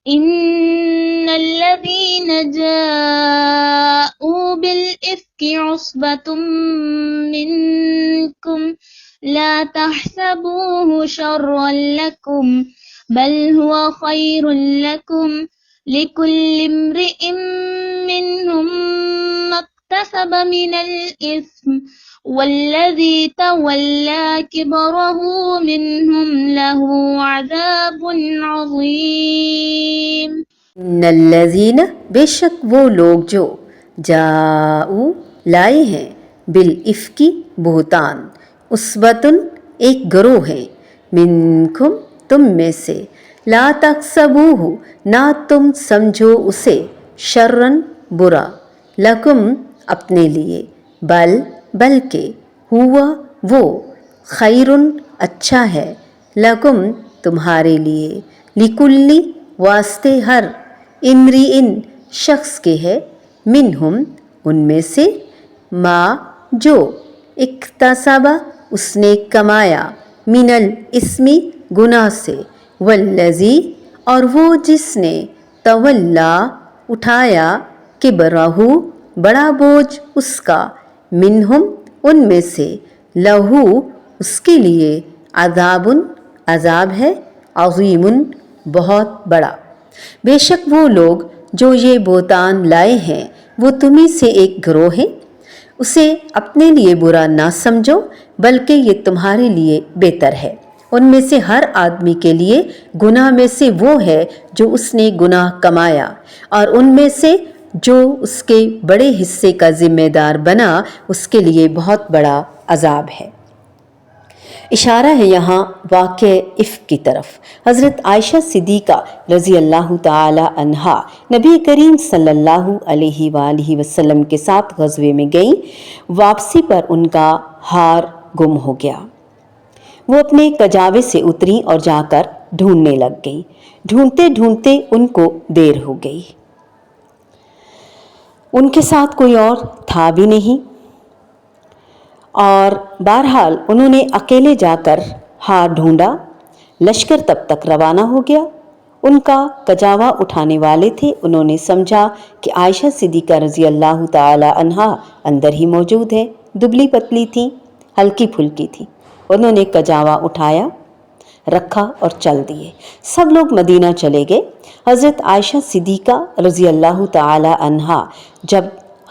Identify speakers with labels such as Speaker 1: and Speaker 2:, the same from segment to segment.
Speaker 1: إن الذين جاءوا بالإفك عصبة منكم لا تحسبوه شرا لكم بل هو خير لكم لكل امرئ منهم ما اكتسب من الإثم والذي تولى كبره منهم له عذاب عظيم.
Speaker 2: الذین بے شک وہ لوگ جو جاؤ لائے ہیں بالافکی بہتان عصبتن ایک گروہ ہے منکم تم میں سے لا تحسبوہ نہ تم سمجھو اسے شرن برا لکم اپنے لیے بلکہ ہوا وہ خیرن اچھا ہے لکم تمہارے لیے لکلی واسطے ہر امرئن شخص کے ہے منہم ان میں سے ما جو اکتسبہ اس نے کمایا من الاسمی گناہ سے والذی اور وہ جس نے تولا اٹھایا کبرہ بڑا بوجھ اس کا منہم ان میں سے لہو اس کے لیے عذاب ہے عظیم بہت بڑا. بے شک وہ لوگ جو یہ بہتان لائے ہیں وہ تمہیں سے ایک گروہ ہے اسے اپنے لیے برا نہ سمجھو بلکہ یہ تمہارے لیے بہتر ہے. ان میں سے ہر آدمی کے لیے گناہ میں سے وہ ہے جو اس نے گناہ کمایا اور ان میں سے جو اس کے بڑے حصے کا ذمہ دار بنا اس کے لیے بہت بڑا عذاب ہے. اشارہ ہے یہاں واقع افک کی طرف. حضرت عائشہ صدیقہ رضی اللہ تعالی عنہا نبی کریم صلی اللہ علیہ وآلہ وسلم کے ساتھ غزوے میں گئیں. واپسی پر ان کا ہار گم ہو گیا. وہ اپنے کجاوے سے اتریں اور جا کر ڈھونڈنے لگ گئیں. ڈھونڈتے ڈھونڈتے ان کو دیر ہو گئی. ان کے ساتھ کوئی اور تھا بھی نہیں اور بہرحال انہوں نے اکیلے جا کر ہار ڈھونڈا. لشکر تب تک روانہ ہو گیا. ان کا کجاوا اٹھانے والے تھے. انہوں نے سمجھا کہ عائشہ صدیقہ رضی اللہ تعالی عنہا اندر ہی موجود ہے. دبلی پتلی تھیں, ہلکی پھلکی تھیں. انہوں نے کجاوا اٹھایا, رکھا اور چل دیے. سب لوگ مدینہ چلے گئے. حضرت عائشہ صدیقہ رضی اللہ تعالی عنہا جب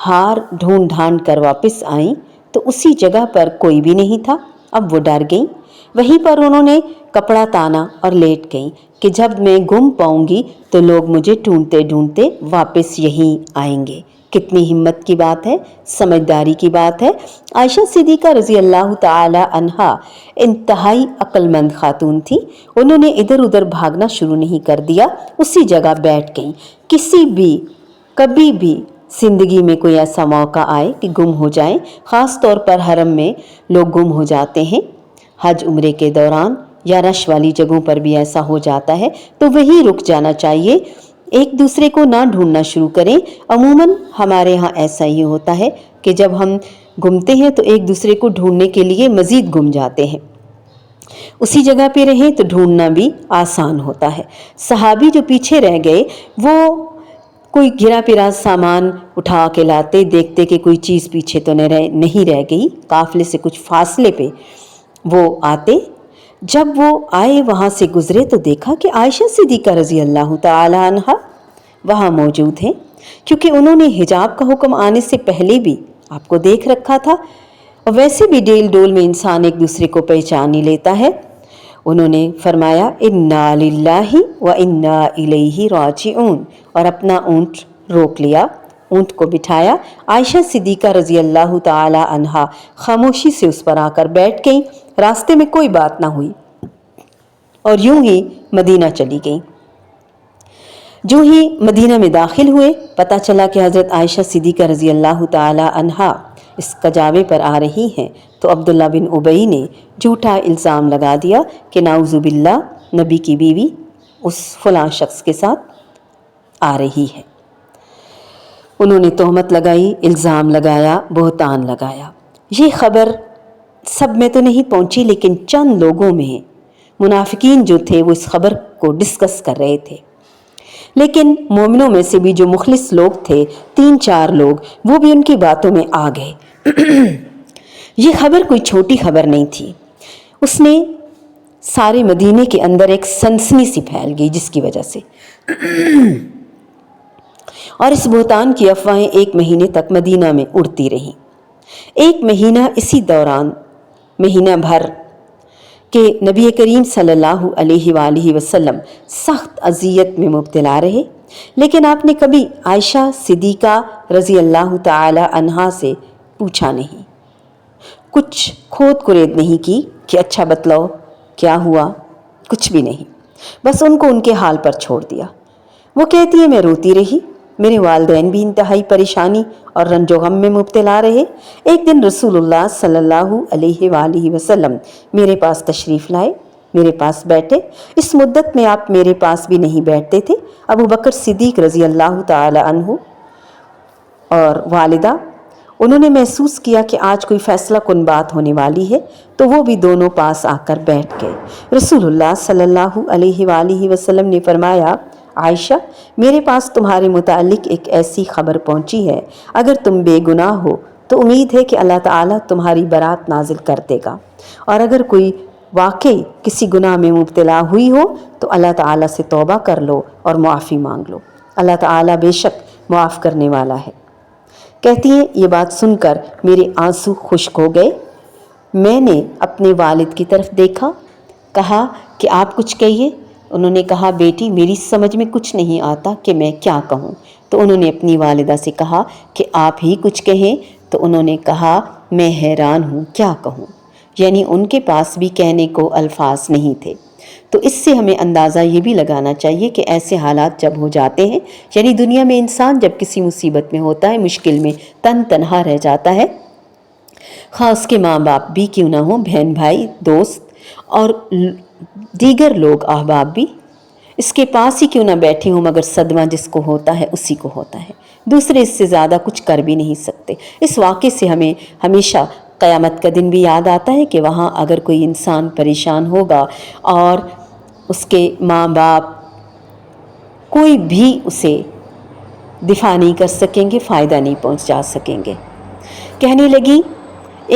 Speaker 2: ہار ڈھونڈ ڈھانڈ کر واپس آئیں تو اسی جگہ پر کوئی بھی نہیں تھا. اب وہ ڈر گئیں. وہیں پر انہوں نے کپڑا تانا اور لیٹ گئیں کہ جب میں گم پاؤں گی تو لوگ مجھے ڈھونڈتے ڈھونڈتے واپس یہیں آئیں گے. کتنی ہمت کی بات ہے, سمجھداری کی بات ہے. عائشہ صدیقہ رضی اللہ تعالی عنہا انتہائی عقل مند خاتون تھی. انہوں نے ادھر ادھر بھاگنا شروع نہیں کر دیا, اسی جگہ بیٹھ گئیں. کبھی بھی زندگی میں کوئی ایسا موقع آئے کہ گم ہو جائیں, خاص طور پر حرم میں لوگ گم ہو جاتے ہیں, حج عمرے کے دوران یا رش والی جگہوں پر بھی ایسا ہو جاتا ہے, تو وہیں رک جانا چاہیے, ایک دوسرے کو نہ ڈھونڈنا شروع کریں. عموماً ہمارے ہاں ایسا ہی ہوتا ہے کہ جب ہم گمتے ہیں تو ایک دوسرے کو ڈھونڈنے کے لیے مزید گم جاتے ہیں. اسی جگہ پہ رہیں تو ڈھونڈنا بھی آسان ہوتا ہے. صحابی جو پیچھے رہ گئے وہ کوئی گرا پرا سامان اٹھا کے لاتے, دیکھتے کہ کوئی چیز پیچھے تو نہیں رہ گئی. قافلے سے کچھ فاصلے پہ وہ آتے. جب وہ آئے وہاں سے گزرے تو دیکھا کہ عائشہ صدیقہ رضی اللہ تعالی عنہا وہاں موجود ہیں, کیونکہ انہوں نے حجاب کا حکم آنے سے پہلے بھی آپ کو دیکھ رکھا تھا. اور ویسے بھی ڈیل ڈول میں انسان ایک دوسرے کو پہچان ہی لیتا ہے. انہوں نے فرمایا انا للہ و انا الیہ راجعون, اور اپنا اونٹ روک لیا, اونٹ کو بٹھایا. عائشہ صدیقہ رضی اللہ تعالی عنہا خاموشی سے اس پر آ کر بیٹھ گئیں. راستے میں کوئی بات نہ ہوئی اور یوں ہی مدینہ چلی گئیں. جو ہی مدینہ میں داخل ہوئے پتہ چلا کہ حضرت عائشہ صدیقہ رضی اللہ تعالی عنہا اس کجاوے پر آ رہی ہیں, تو عبداللہ بن ابی نے جھوٹا الزام لگا دیا کہ نعوذ باللہ نبی کی بیوی اس فلاں شخص کے ساتھ آ رہی ہے. انہوں نے تہمت لگائی, الزام لگایا, بہتان لگایا. یہ خبر سب میں تو نہیں پہنچی, لیکن چند لوگوں میں منافقین جو تھے وہ اس خبر کو ڈسکس کر رہے تھے. لیکن مومنوں میں سے بھی جو مخلص لوگ تھے 3-4 لوگ وہ بھی ان کی باتوں میں آ گئے۔ یہ خبر کوئی چھوٹی خبر نہیں تھی، اس نے سارے مدینے کے اندر ایک سنسنی سی پھیل گئی جس کی وجہ سے، اور اس بہتان کی افواہیں 1 مہینے تک مدینہ میں اڑتی رہیں۔ 1 مہینہ اسی دوران، مہینہ بھر کہ نبی کریم صلی اللہ علیہ وآلہ وسلم سخت اذیت میں مبتلا رہے، لیکن آپ نے کبھی عائشہ صدیقہ رضی اللہ تعالی عنہا سے پوچھا نہیں، کچھ کھود کرید نہیں کی کہ اچھا بتلاؤ کیا ہوا، کچھ بھی نہیں، بس ان کو ان کے حال پر چھوڑ دیا۔ وہ کہتی ہے میں روتی رہی، میرے والدین بھی انتہائی پریشانی اور رنج و غم میں مبتلا رہے۔ ایک دن رسول اللہ صلی اللہ علیہ وآلہ وسلم میرے پاس تشریف لائے، میرے پاس بیٹھے۔ اس مدت میں آپ میرے پاس بھی نہیں بیٹھتے تھے۔ ابو بکر صدیق رضی اللہ تعالی عنہ اور والدہ، انہوں نے محسوس کیا کہ آج کوئی فیصلہ کن بات ہونے والی ہے، تو وہ بھی دونوں پاس آ کر بیٹھ گئے۔ رسول اللہ صلی اللہ علیہ وآلہ وسلم نے فرمایا، عائشہ میرے پاس تمہارے متعلق ایک ایسی خبر پہنچی ہے، اگر تم بے گناہ ہو تو امید ہے کہ اللہ تعالیٰ تمہاری برات نازل کر دے گا، اور اگر کوئی واقعی کسی گناہ میں مبتلا ہوئی ہو تو اللہ تعالیٰ سے توبہ کر لو اور معافی مانگ لو، اللہ تعالیٰ بے شک معاف کرنے والا ہے۔ کہتی ہیں یہ بات سن کر میرے آنسو خشک ہو گئے۔ میں نے اپنے والد کی طرف دیکھا، کہا کہ آپ کچھ کہیے۔ انہوں نے کہا بیٹی میری سمجھ میں کچھ نہیں آتا کہ میں کیا کہوں۔ تو انہوں نے اپنی والدہ سے کہا کہ آپ ہی کچھ کہیں۔ تو انہوں نے کہا میں حیران ہوں کیا کہوں، یعنی ان کے پاس بھی کہنے کو الفاظ نہیں تھے۔ تو اس سے ہمیں اندازہ یہ بھی لگانا چاہیے کہ ایسے حالات جب ہو جاتے ہیں، یعنی دنیا میں انسان جب کسی مصیبت میں ہوتا ہے، مشکل میں تنہا رہ جاتا ہے، خواہ اس کے ماں باپ بھی کیوں نہ ہوں، بہن بھائی، دوست اور دیگر لوگ احباب بھی اس کے پاس ہی کیوں نہ بیٹھے ہوں، مگر صدمہ جس کو ہوتا ہے اسی کو ہوتا ہے، دوسرے اس سے زیادہ کچھ کر بھی نہیں سکتے۔ اس واقعے سے ہمیں ہمیشہ قیامت کا دن بھی یاد آتا ہے کہ وہاں اگر کوئی انسان پریشان ہوگا اور اس کے ماں باپ کوئی بھی اسے دفاع نہیں کر سکیں گے، فائدہ نہیں پہنچا سکیں گے۔ کہنے لگی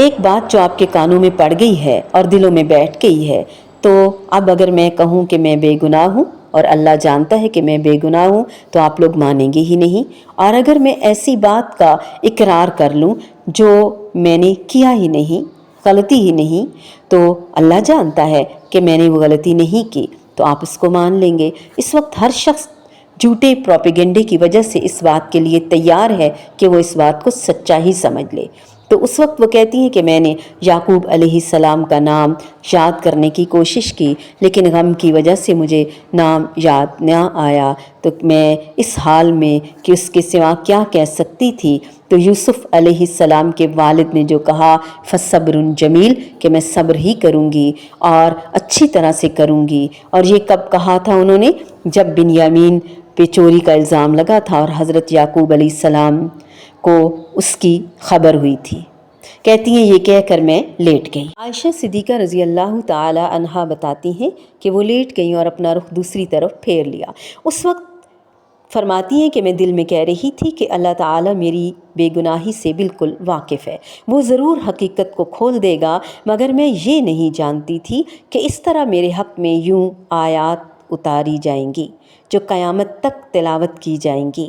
Speaker 2: ایک بات جو آپ کے کانوں میں پڑ گئی ہے اور دلوں میں بیٹھ گئی ہے، تو اب اگر میں کہوں کہ میں بے گناہ ہوں اور اللہ جانتا ہے کہ میں بے گناہ ہوں تو آپ لوگ مانیں گے ہی نہیں، اور اگر میں ایسی بات کا اقرار کر لوں جو میں نے کیا ہی نہیں، غلطی ہی نہیں، تو اللہ جانتا ہے کہ میں نے وہ غلطی نہیں کی، تو آپ اس کو مان لیں گے۔ اس وقت ہر شخص جھوٹے پروپیگنڈے کی وجہ سے اس بات کے لیے تیار ہے کہ وہ اس بات کو سچا ہی سمجھ لے۔ تو اس وقت وہ کہتی ہیں کہ میں نے یعقوب علیہ السلام کا نام یاد کرنے کی کوشش کی، لیکن غم کی وجہ سے مجھے نام یاد نہ آیا، تو میں اس حال میں کہ اس کے سوا کیا کہہ سکتی تھی۔ تو یوسف علیہ السلام کے والد نے جو کہا فصبر جمیل، کہ میں صبر ہی کروں گی اور اچھی طرح سے کروں گی، اور یہ کب کہا تھا انہوں نے؟ جب بنیامین پہ چوری کا الزام لگا تھا اور حضرت یعقوب علیہ السلام کو اس کی خبر ہوئی تھی۔ کہتی ہیں یہ کہہ کر میں لیٹ گئی۔ عائشہ صدیقہ رضی اللہ تعالی عنہا بتاتی ہیں کہ وہ لیٹ گئیں اور اپنا رخ دوسری طرف پھیر لیا۔ اس وقت فرماتی ہیں کہ میں دل میں کہہ رہی تھی کہ اللہ تعالیٰ میری بے گناہی سے بالکل واقف ہے، وہ ضرور حقیقت کو کھول دے گا، مگر میں یہ نہیں جانتی تھی کہ اس طرح میرے حق میں یوں آیات اتاری جائیں گی جو قیامت تک تلاوت کی جائیں گی۔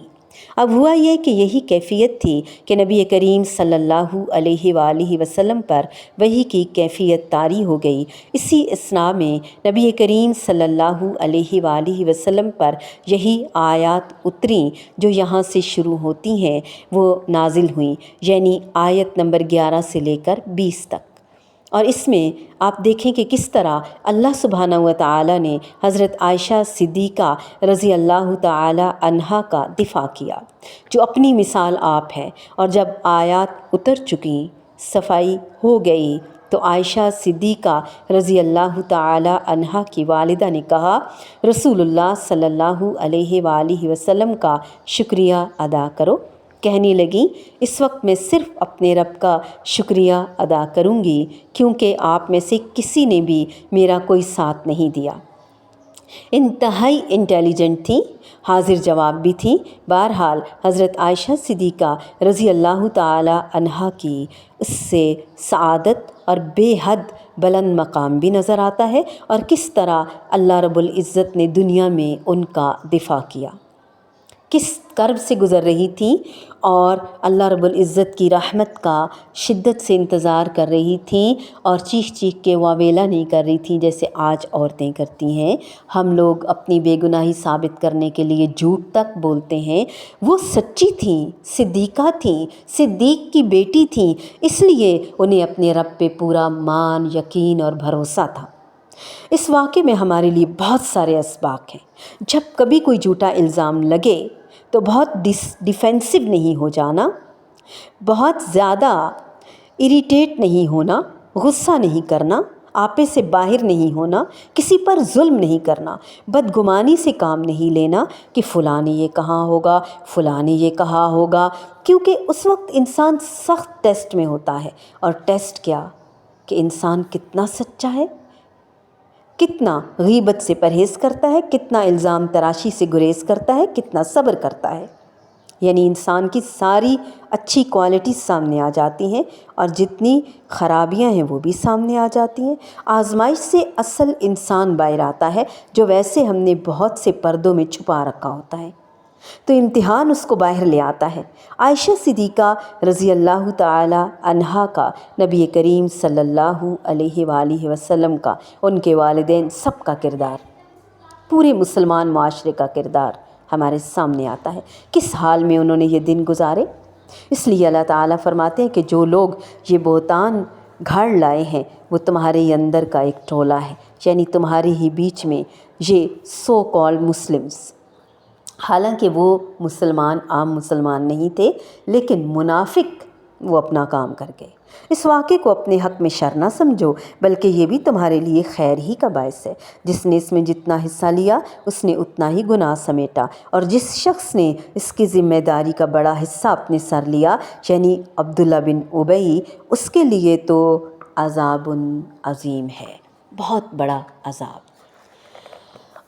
Speaker 2: اب ہوا یہ کہ یہی کیفیت تھی کہ نبی کریم صلی اللہ علیہ وآلہ وسلم پر وحی کی کیفیت طاری ہو گئی۔ اسی اثناء میں نبی کریم صلی اللہ علیہ وآلہ وسلم پر یہی آیات اتریں جو یہاں سے شروع ہوتی ہیں، وہ نازل ہوئیں، یعنی آیت نمبر 11 سے لے کر 20 تک۔ اور اس میں آپ دیکھیں کہ کس طرح اللہ سبحانہ و تعالی نے حضرت عائشہ صدیقہ رضی اللہ تعالی عنہا کا دفاع کیا، جو اپنی مثال آپ ہے۔ اور جب آیات اتر چکیں، صفائی ہو گئی، تو عائشہ صدیقہ رضی اللہ تعالی عنہا کی والدہ نے کہا رسول اللہ صلی اللہ علیہ وآلہ وسلم کا شکریہ ادا کرو۔ کہنے لگیں اس وقت میں صرف اپنے رب کا شکریہ ادا کروں گی، کیونکہ آپ میں سے کسی نے بھی میرا کوئی ساتھ نہیں دیا۔ انتہائی انٹیلیجنٹ تھی، حاضر جواب بھی تھی۔ بہرحال حضرت عائشہ صدیقہ رضی اللہ تعالی عنہا کی اس سے سعادت اور بے حد بلند مقام بھی نظر آتا ہے، اور کس طرح اللہ رب العزت نے دنیا میں ان کا دفاع کیا، کس کرب سے گزر رہی تھی اور اللہ رب العزت کی رحمت کا شدت سے انتظار کر رہی تھیں، اور چیخ چیخ کے واویلا نہیں کر رہی تھیں جیسے آج عورتیں کرتی ہیں۔ ہم لوگ اپنی بے گناہی ثابت کرنے کے لیے جھوٹ تک بولتے ہیں۔ وہ سچی تھیں، صدیقہ تھیں، صدیق کی بیٹی تھیں، اس لیے انہیں اپنے رب پہ پورا مان، یقین اور بھروسہ تھا۔ اس واقعے میں ہمارے لیے بہت سارے اسباق ہیں۔ جب کبھی کوئی جھوٹا الزام لگے تو بہت ڈیفینسو نہیں ہو جانا، بہت زیادہ اریٹیٹ نہیں ہونا، غصہ نہیں کرنا، آپے سے باہر نہیں ہونا، کسی پر ظلم نہیں کرنا، بدگمانی سے کام نہیں لینا کہ فلاں نے یہ کہا ہوگا، فلاں نے یہ کہا ہوگا، کیونکہ اس وقت انسان سخت ٹیسٹ میں ہوتا ہے۔ اور ٹیسٹ کیا کہ انسان کتنا سچا ہے، کتنا غیبت سے پرہیز کرتا ہے، کتنا الزام تراشی سے گریز کرتا ہے، کتنا صبر کرتا ہے۔ یعنی انسان کی ساری اچھی کوالٹیز سامنے آ جاتی ہیں، اور جتنی خرابیاں ہیں وہ بھی سامنے آ جاتی ہیں۔ آزمائش سے اصل انسان باہر آتا ہے، جو ویسے ہم نے بہت سے پردوں میں چھپا رکھا ہوتا ہے، تو امتحان اس کو باہر لے آتا ہے۔ عائشہ صدیقہ رضی اللہ تعالی عنہا کا، نبی کریم صلی اللہ علیہ وآلہ وسلم کا، ان کے والدین، سب کا کردار، پورے مسلمان معاشرے کا کردار ہمارے سامنے آتا ہے۔ کس حال میں انہوں نے یہ دن گزارے۔ اس لیے اللہ تعالیٰ فرماتے ہیں کہ جو لوگ یہ بہتان گھڑ لائے ہیں وہ تمہارے ہی اندر کا ایک ٹولہ ہے، یعنی تمہارے ہی بیچ میں یہ سو کال مسلمز، حالانکہ وہ مسلمان عام مسلمان نہیں تھے، لیکن منافق وہ اپنا کام کر گئے۔ اس واقعے کو اپنے حق میں شر نہ سمجھو، بلکہ یہ بھی تمہارے لیے خیر ہی کا باعث ہے۔ جس نے اس میں جتنا حصہ لیا اس نے اتنا ہی گناہ سمیٹا، اور جس شخص نے اس کی ذمہ داری کا بڑا حصہ اپنے سر لیا، یعنی عبداللہ بن ابی، اس کے لیے تو عذاب عظیم ہے، بہت بڑا عذاب۔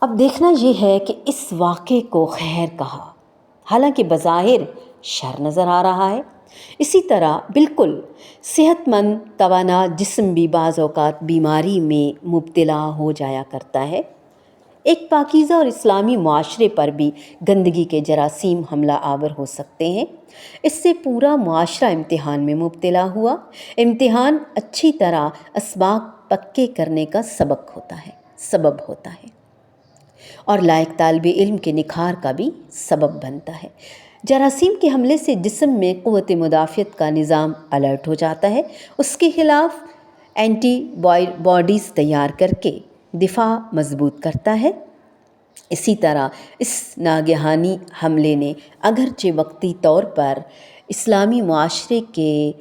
Speaker 2: اب دیکھنا یہ ہے کہ اس واقعے کو خیر کہا، حالانکہ بظاہر شر نظر آ رہا ہے۔ اسی طرح بالکل صحت مند توانا جسم بھی بعض اوقات بیماری میں مبتلا ہو جایا کرتا ہے۔ ایک پاکیزہ اور اسلامی معاشرے پر بھی گندگی کے جراثیم حملہ آور ہو سکتے ہیں۔ اس سے پورا معاشرہ امتحان میں مبتلا ہوا۔ امتحان اچھی طرح اسباق پکے کرنے کا سبب ہوتا ہے اور لائق طالب علم کے نکھار کا بھی سبب بنتا ہے۔ جراثیم کے حملے سے جسم میں قوت مدافعت کا نظام الرٹ ہو جاتا ہے، اس کے خلاف اینٹی باڈیز تیار کر کے دفاع مضبوط کرتا ہے۔ اسی طرح اس ناگہانی حملے نے اگرچہ وقتی طور پر اسلامی معاشرے کے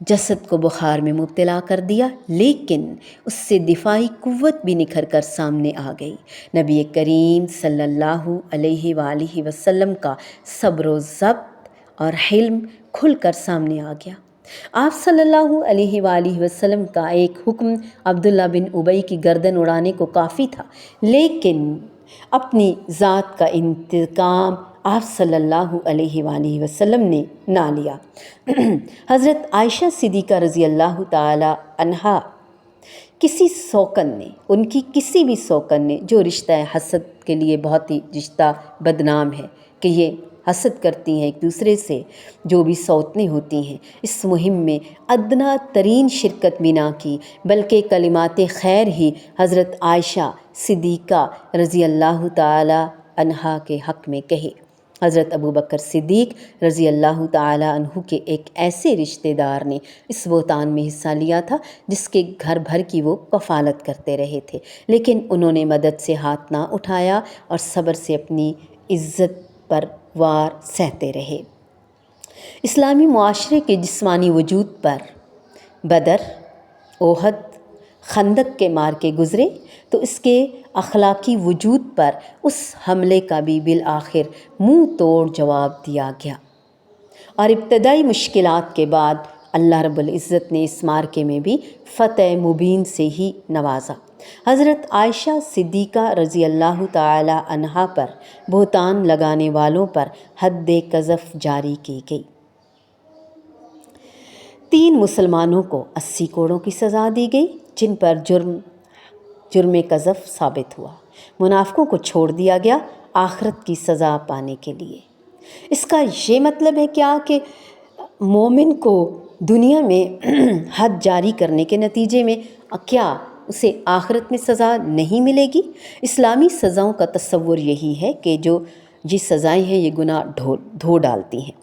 Speaker 2: جسد کو بخار میں مبتلا کر دیا، لیکن اس سے دفاعی قوت بھی نکھر کر سامنے آ گئی۔ نبی کریم صلی اللہ علیہ وآلہ وسلم کا صبر و ضبط اور حلم کھل کر سامنے آ گیا۔ آپ صلی اللہ علیہ وآلہ وسلم کا ایک حکم عبداللہ بن ابی کی گردن اڑانے کو کافی تھا، لیکن اپنی ذات کا انتقام آپ صلی اللہ علیہ وآلہ وسلم نے نہ لیا۔ حضرت عائشہ صدیقہ رضی اللہ تعالی عنہا ان کی کسی بھی سوکن نے، جو رشتہ حسد کے لیے بہت ہی رشتہ بدنام ہے کہ یہ حسد کرتی ہیں ایک دوسرے سے، جو بھی سوتنیں ہوتی ہیں، اس مہم میں ادنا ترین شرکت بھی نہ کی، بلکہ کلمات خیر ہی حضرت عائشہ صدیقہ رضی اللہ تعالی عنہا کے حق میں کہے۔ حضرت ابوبکر صدیق رضی اللہ تعالی عنہ کے ایک ایسے رشتہ دار نے اس بہتان میں حصہ لیا تھا جس کے گھر بھر کی وہ کفالت کرتے رہے تھے، لیکن انہوں نے مدد سے ہاتھ نہ اٹھایا اور صبر سے اپنی عزت پر وار سہتے رہے۔ اسلامی معاشرے کے جسمانی وجود پر بدر، احد، خندق کے مارکے گزرے تو اس کے اخلاقی وجود پر اس حملے کا بھی بالآخر منہ توڑ جواب دیا گیا، اور ابتدائی مشکلات کے بعد اللہ رب العزت نے اس مارکے میں بھی فتح مبین سے ہی نوازا۔ حضرت عائشہ صدیقہ رضی اللہ تعالی عنہا پر بہتان لگانے والوں پر حد قذف جاری کی گئی۔ 3 مسلمانوں کو 80 کوڑوں کی سزا دی گئی جن پر جرم قذف ثابت ہوا۔ منافقوں کو چھوڑ دیا گیا آخرت کی سزا پانے کے لیے۔ اس کا یہ مطلب ہے کیا کہ مومن کو دنیا میں حد جاری کرنے کے نتیجے میں کیا اسے آخرت میں سزا نہیں ملے گی؟ اسلامی سزاؤں کا تصور یہی ہے کہ جو سزائیں ہیں یہ گناہ دھو ڈالتی ہیں۔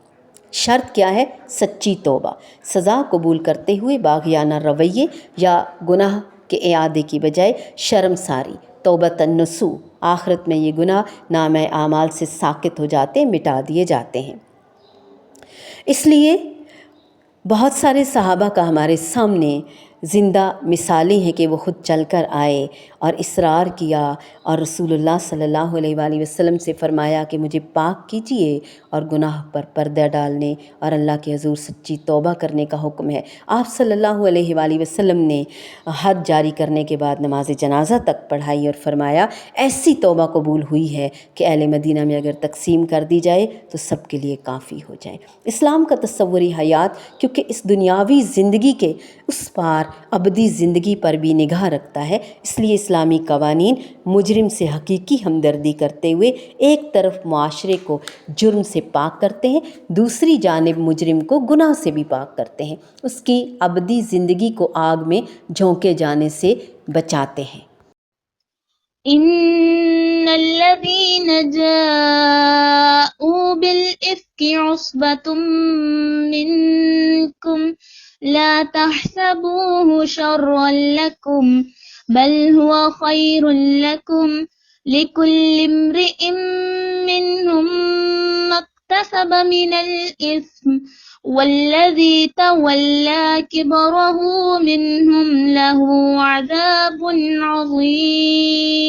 Speaker 2: شرط کیا ہے؟ سچی توبہ، سزا قبول کرتے ہوئے باغیانہ رویے یا گناہ کے اعادے کی بجائے شرمساری، توبۃ النصوح۔ آخرت میں یہ گناہ نامہ اعمال سے ساقط ہو جاتے، مٹا دیے جاتے ہیں۔ اس لیے بہت سارے صحابہ کا ہمارے سامنے زندہ مثالیں ہیں کہ وہ خود چل کر آئے اور اصرار کیا اور رسول اللہ صلی اللہ علیہ وآلہ وسلم سے فرمایا کہ مجھے پاک کیجئے، اور گناہ پر پردہ ڈالنے اور اللہ کے حضور سچی توبہ کرنے کا حکم ہے۔ آپ صلی اللہ علیہ وآلہ وسلم نے حد جاری کرنے کے بعد نماز جنازہ تک پڑھائی اور فرمایا ایسی توبہ قبول ہوئی ہے کہ اہل مدینہ میں اگر تقسیم کر دی جائے تو سب کے لیے کافی ہو جائے۔ اسلام کا تصوری حیات کیونکہ اس دنیاوی زندگی کے اس پار ابدی زندگی پر بھی نگاہ رکھتا ہے، اس لیے اسلامی قوانین مجرم سے حقیقی ہمدردی کرتے ہوئے ایک طرف معاشرے کو جرم سے پاک کرتے ہیں، دوسری جانب مجرم کو گناہ سے بھی پاک کرتے ہیں، اس کی ابدی زندگی کو آگ میں جھونکے جانے سے بچاتے ہیں۔
Speaker 1: ان الذين جاءوا بالإفك عصبة منكم لا تحسبوه شرا لكم بل هو خير لكم لكل امرئ منهم ما اكتسب من الإثم والذي تولى كبره منهم له عذاب عظيم۔